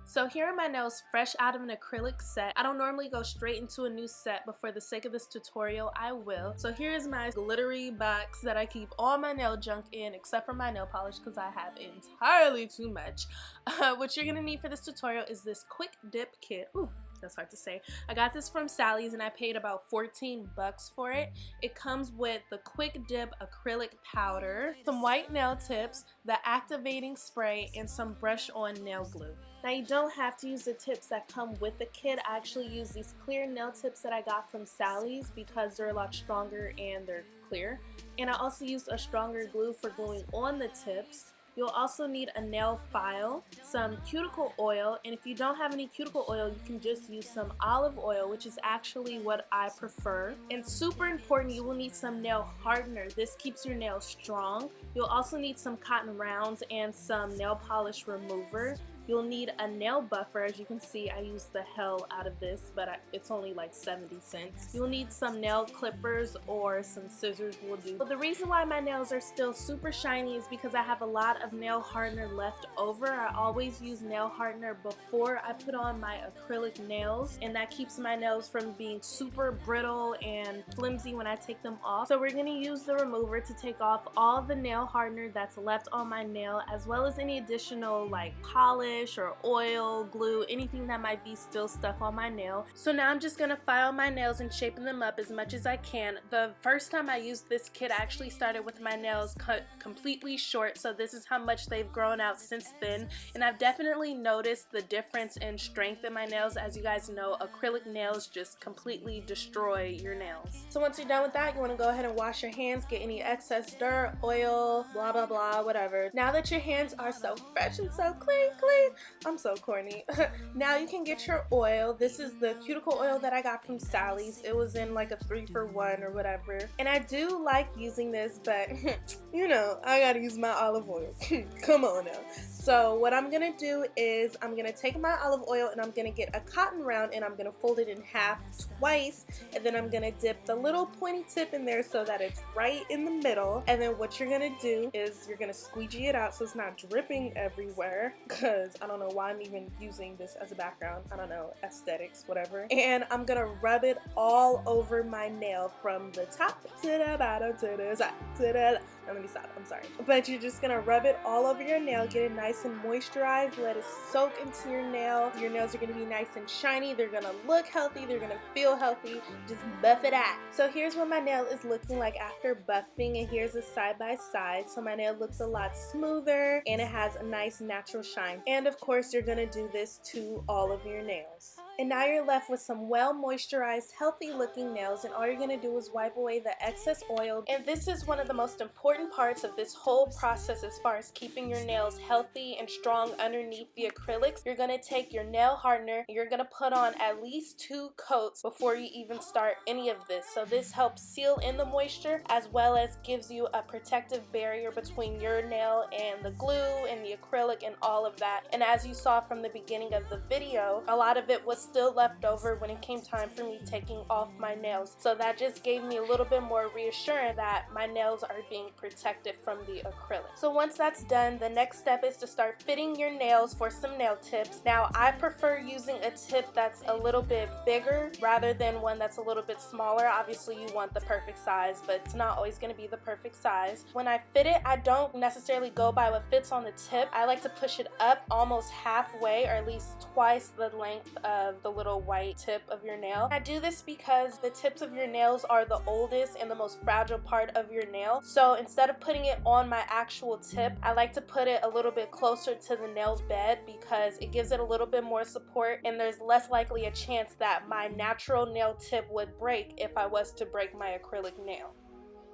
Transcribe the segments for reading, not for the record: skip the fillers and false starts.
So here are my nails fresh out of an acrylic set. I don't normally go straight into a new set, but for the sake of this tutorial, I will. So here is my glittery box that I keep all my nail junk in, except for my nail polish because I have entirely too much. What you're gonna need for this tutorial is this quick dip kit. Ooh, that's hard to say. I got this from Sally's and I paid about 14 bucks for it. It comes with the quick dip acrylic powder, some white nail tips, the activating spray, and some brush on nail glue. Now you don't have to use the tips that come with the kit. I actually use these clear nail tips that I got from Sally's because they're a lot stronger and they're clear. And I also used a stronger glue for gluing on the tips. You'll also need a nail file, some cuticle oil, and if you don't have any cuticle oil, you can just use some olive oil, which is actually what I prefer. And super important, you will need some nail hardener. This keeps your nails strong. You'll also need some cotton rounds and some nail polish remover. You'll need a nail buffer. As you can see, I used the hell out of this, but it's only like 70 cents. You'll need some nail clippers or some scissors will do. But the reason why my nails are still super shiny is because I have a lot of nail hardener left over. I always use nail hardener before I put on my acrylic nails, and that keeps my nails from being super brittle and flimsy when I take them off. So we're gonna use the remover to take off all the nail hardener that's left on my nail, as well as any additional like polish or oil, glue, anything that might be still stuck on my nail. So now I'm just gonna file my nails and shaping them up as much as I can. The first time I used this kit, I actually started with my nails cut completely short, so this is how much they've grown out since then, and I've definitely noticed the difference in strength in my nails. As you guys know, acrylic nails just completely destroy your nails. So once you're done with that, you want to go ahead and wash your hands, get any excess dirt, oil, blah blah blah, whatever. Now that your hands are so fresh and so clean, I'm so corny. Now you can get your oil. This is the cuticle oil that I got from Sally's. It was in like a 3-for-1 or whatever. And I do like using this, but you know, I gotta use my olive oil. Come on now. So what I'm gonna do is I'm gonna take my olive oil and I'm gonna get a cotton round and I'm gonna fold it in half twice, and then I'm gonna dip the little pointy tip in there so that it's right in the middle. And then what you're gonna do is you're gonna squeegee it out so it's not dripping everywhere, because I don't know why I'm even using this as a background. I don't know, aesthetics, whatever. And I'm gonna rub it all over my nail from the top to the bottom to the side to the let me stop, I'm sorry. But you're just gonna rub it all over your nail, get it nice and moisturized, let it soak into your nail. Your nails are gonna be nice and shiny, they're gonna look healthy, they're gonna feel healthy. Just buff it out. So here's what my nail is looking like after buffing, and here's a side by side. So my nail looks a lot smoother and it has a nice natural shine. And of course you're gonna do this to all of your nails. And now you're left with some well moisturized, healthy looking nails, and all you're gonna do is wipe away the excess oil. And this is one of the most important parts of this whole process as far as keeping your nails healthy and strong underneath the acrylics. You're gonna take your nail hardener and you're gonna put on at least 2 coats before you even start any of this. So this helps seal in the moisture as well as gives you a protective barrier between your nail and the glue and the acrylic and all of that. And as you saw from the beginning of the video, a lot of it was still left over when it came time for me taking off my nails. So that just gave me a little bit more reassurance that my nails are being protected from the acrylic. So once that's done, the next step is to start fitting your nails for some nail tips. Now I prefer using a tip that's a little bit bigger rather than one that's a little bit smaller. Obviously you want the perfect size, but it's not always going to be the perfect size. When I fit it, I don't necessarily go by what fits on the tip. I like to push it up almost halfway, or at least twice the length of the little white tip of your nail. I do this because the tips of your nails are the oldest and the most fragile part of your nail. So instead of putting it on my actual tip, I like to put it a little bit closer to the nail's bed because it gives it a little bit more support, and there's less likely a chance that my natural nail tip would break if I was to break my acrylic nail.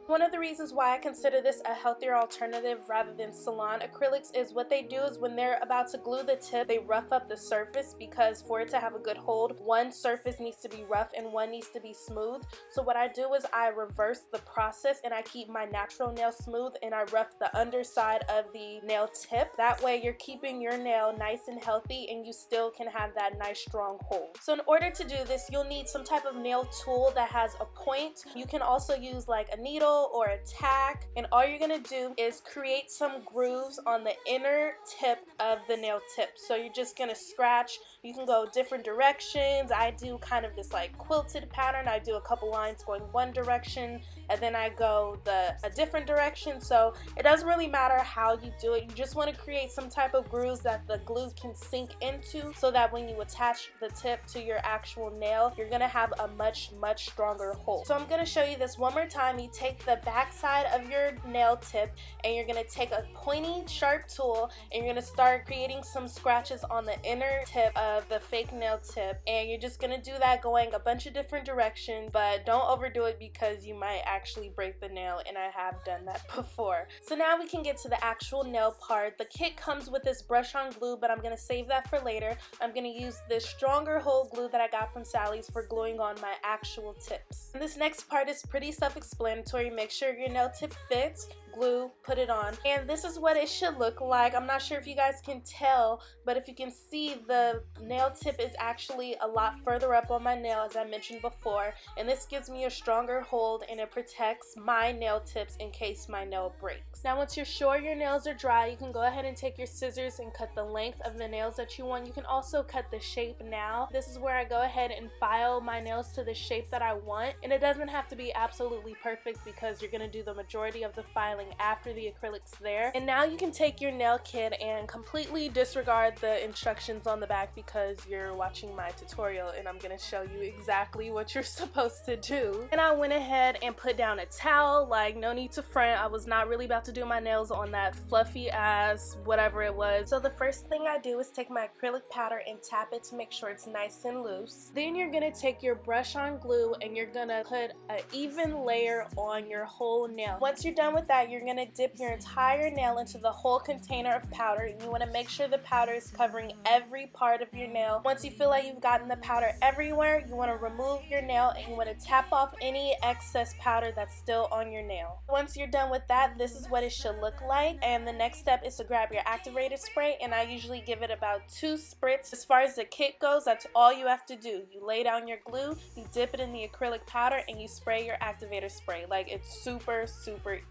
One of the reasons why I consider this a healthier alternative rather than salon acrylics is what they do is when they're about to glue the tip, they rough up the surface, because for it to have a good hold, one surface needs to be rough and one needs to be smooth. So what I do is I reverse the process and I keep my natural nail smooth and I rough the underside of the nail tip. That way you're keeping your nail nice and healthy and you still can have that nice strong hold. So in order to do this, you'll need some type of nail tool that has a point. You can also use like a needle tutorial or a tack, and all you're gonna do is create some grooves on the inner tip of the nail tip. So you're just gonna scratch. You can go different directions. I do kind of this like quilted pattern. I do a couple lines going one direction and then I go a different direction. So it doesn't really matter how you do it. You just want to create some type of grooves that the glue can sink into, so that when you attach the tip to your actual nail, you're gonna have a much stronger hold. So I'm gonna show you this one more time. You take the back side of your nail tip and you're gonna take a pointy sharp tool and you're gonna start creating some scratches on the inner tip of the fake nail tip, and you're just gonna do that going a bunch of different directions, but don't overdo it because you might actually break the nail, and I have done that before. So now we can get to the actual nail part. The kit comes with this brush on glue, but I'm gonna save that for later. I'm gonna use this stronger hold glue that I got from Sally's for gluing on my actual tips. And this next part is pretty self-explanatory. Make sure your nail tip fits, glue, put it on, and this is what it should look like. I'm not sure if you guys can tell, but if you can see, the nail tip is actually a lot further up on my nail, as I mentioned before, and this gives me a stronger hold and it protects my nail tips in case my nail breaks. Now once you're sure your nails are dry, you can go ahead and take your scissors and cut the length of the nails that you want. You can also cut the shape now. This is where I go ahead and file my nails to the shape that I want, and it doesn't have to be absolutely perfect because you're going to do the majority of the filing after the acrylic's there. And now you can take your nail kit and completely disregard the instructions on the back because you're watching my tutorial and I'm going to show you exactly what you're supposed to do. And I went ahead and put down a towel, like no need to front. I was not really about to do my nails on that fluffy ass whatever it was. So the first thing I do is take my acrylic powder and tap it to make sure it's nice and loose. Then you're going to take your brush on glue and you're going to put an even layer on your whole nail. Once you're done with that, you're going to dip your entire nail into the whole container of powder, and you want to make sure the powder is covering every part of your nail. Once you feel like you've gotten the powder everywhere, you want to remove your nail and you want to tap off any excess powder that's still on your nail. Once you're done with that, this is what it should look like, and the next step is to grab your activator spray, and I usually give it about 2 spritz. As far as the kit goes, that's all you have to do. You lay down your glue, you dip it in the acrylic powder, and you spray your activator spray. Like, it's super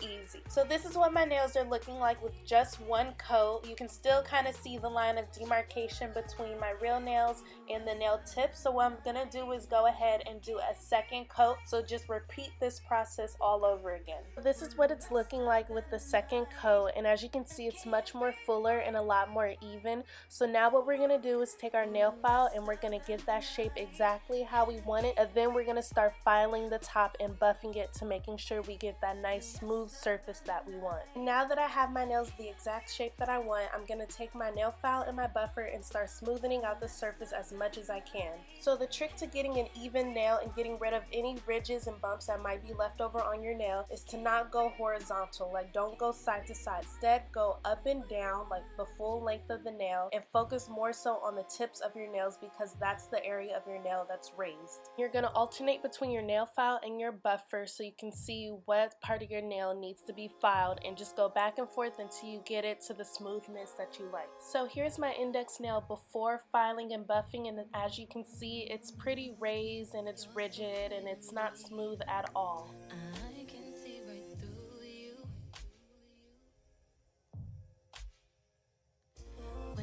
easy. So this is what my nails are looking like with just one coat. You can still kind of see the line of demarcation between my real nails and the nail tip. So what I'm gonna do is go ahead and do a second coat. So just repeat this process all over again. This is what it's looking like with the second coat, and as you can see, it's much more fuller and a lot more even. So now what we're gonna do is take our nail file and we're gonna get that shape exactly how we want it, and then we're gonna start filing the top and buffing it to making sure we get that nice smooth surface that we want. Now that I have my nails the exact shape that I want, I'm gonna take my nail file and my buffer and start smoothing out the surface as much as I can. So the trick to getting an even nail and getting rid of any ridges and bumps that might be left over on your nail is to not go horizontal. Like, don't go side to side. Instead, go up and down like the full length of the nail, and focus more so on the tips of your nails because that's the area of your nail that's raised. You're gonna alternate between your nail file and your buffer so you can see what part of your nail needs to be filed, and just go back and forth until you get it to the smoothness that you like. So here's my index nail before filing and buffing, and as you can see, it's pretty raised and it's rigid and it's not smooth at all.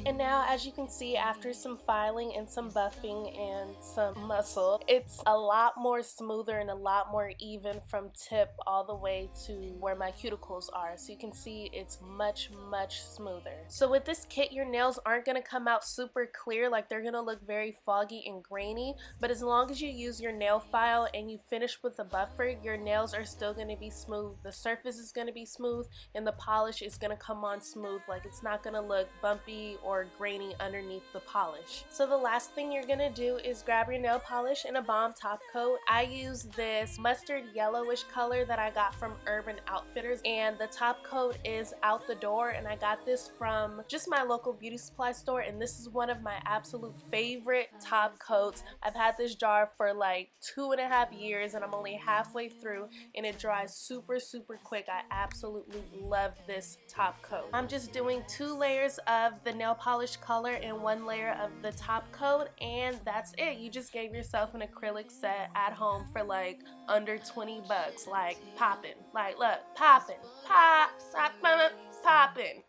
And now, as you can see, after some filing and some buffing and some muscle, it's a lot more smoother and a lot more even from tip all the way to where my cuticles are. So you can see it's much smoother. So with this kit, your nails aren't going to come out super clear, like they're going to look very foggy and grainy, but as long as you use your nail file and you finish with a buffer, your nails are still going to be smooth. The surface is going to be smooth and the polish is going to come on smooth. Like, it's not going to look bumpy or grainy underneath the polish. So the last thing you're gonna do is grab your nail polish and a balm top coat. I use this mustard yellowish color that I got from Urban Outfitters, and the top coat is Out the Door, and I got this from just my local beauty supply store, and this is one of my absolute favorite top coats. I've had this jar for like 2.5 years and I'm only halfway through, and it dries super quick. I absolutely love this top coat. I'm just doing 2 layers of the nail polish polish color and 1 layer of the top coat, and that's it. You just gave yourself an acrylic set at home for like under 20 bucks. Like poppin'. Like look, poppin'. Poppin'.